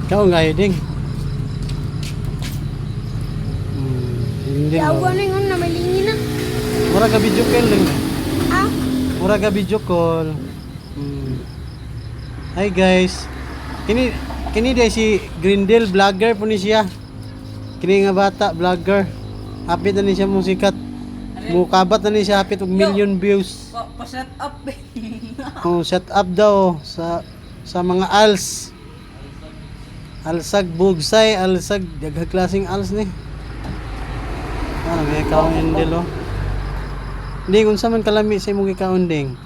Ikaw nga ding. Hindi Yawa mo. na yun na malingin na. Mura ka video call lang. Ah? Mura ka video call. Hi guys. Kini day si Grindel vlogger po ni siya. Kini nga bata vlogger. Hapit na ni siya mong sikat. Mukabat na ni siya hapit og million views. Pa-shut up. Oh, shut up daw sa mga als. Alsag bugsay, alsag daghang klaseng als ni. Ano may kaon din lo. Hindi unsa man kalami sa imong gikaon ding.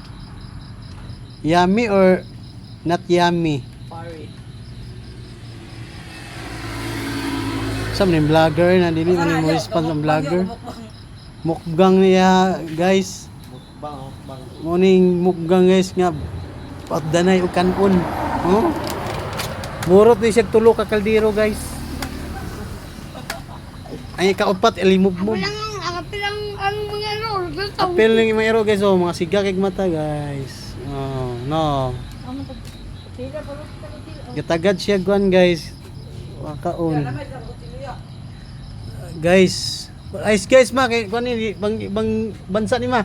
Yummy or not yummy? Pare. Sa mga vlogger na dili man mo response ang vlogger. Mukbang niya guys. Morning mukbang guys nga pagdanay og kanon. Oh. Murot ni siya tulo ka kaldero guys. Ay kaupat ilimubmob. Apilang ang mga lord. Apel ng mga ero guys, oh, mga siga kay mata guys. Oh, no. Gatagad siya guan guys. Wakaon. Guys, ice guys ma kay kuan ni bang bansa ni ma.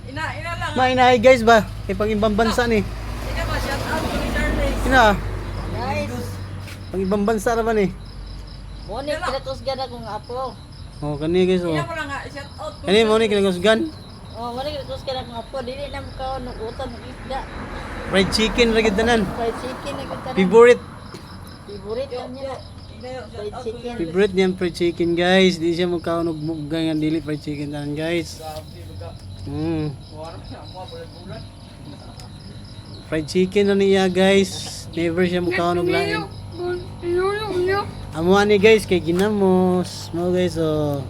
Ina lang. Ma inaay guys ba? Kay pang ibang bansa ni. Ina ba shout out to Charles. Ina, Guys, pang ibang bansa ra ba ni? mo ni kinatusgan akong apo. Oh, kani guys oh. Ina mo lang nga shout out. Kani mo ni kinagusgan. Oh, mo ni kinatusgan akong apo. Dili na mo kaon ng utan ng isda. Fried chicken ra gid tanan. Fried chicken na kita. Favorite. Favorite niya. Fried chicken. Favorite niyan fried chicken guys. Di siya magkaon og muggang nga dili fried chicken tanan guys. Fried chicken na niya guys. Never siya magkaon og lain. Amo ani guys kay ginamos. Mo guys oh.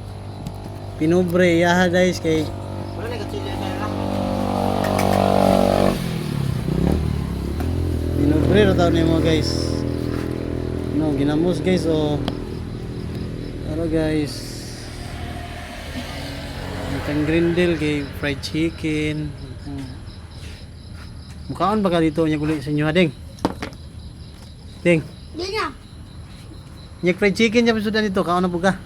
Pinobre yaha guys kay pinobre ra taw nimo guys. No, ginamos guys oh. Ano guys? Itang grindel kay fried chicken. Mukhaon ba ka dito niya guli sa inyo ding? Ding. Di nga. Nya fried chicken niya pasudan dito kaon na po ka.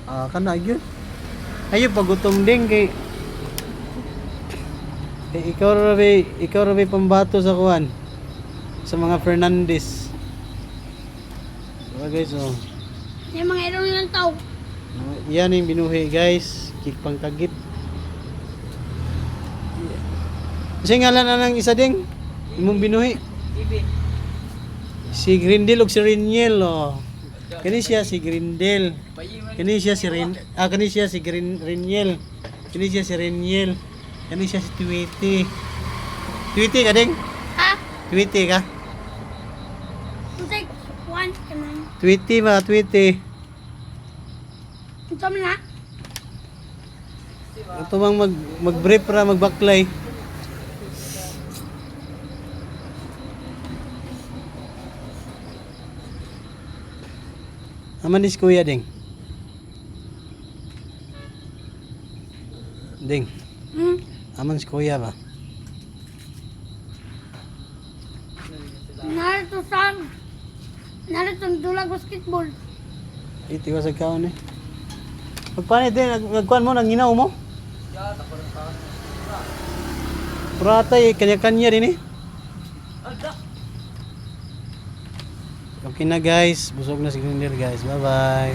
Ah, kana gyud. Ayo pagutom ding kay ikaw ra bay pambato sa kuan sa mga Fernandez. So guys oh. Yung mga ero nilang tao. Yan yung binuhi guys. Kik pangkagit. Kasi ngalan na ng isa ding imong binuhi. Si Grindel ug si Reniel oh. Kani siya si Grindel. Kani siya si kani siya si Reniel. Kani siya si Reniel. Kani siya si Tweety. Tweety ka ding? Ha? Tweety ka? Take one kanan. Tweety ba? Tweety. Ito mo na. Ito bang mag-brief ra magbaklay. Aman dis kuya ding. Ding. Aman si kuya ba? Narito sang. Narito ang dulag basketball. Iti ko sa kaon eh. Magpanit din, nagkuhan mo, nanginaw mo? Puratay, kanya-kanya din eh. Okay na guys, busog na si Grindel guys. Bye bye.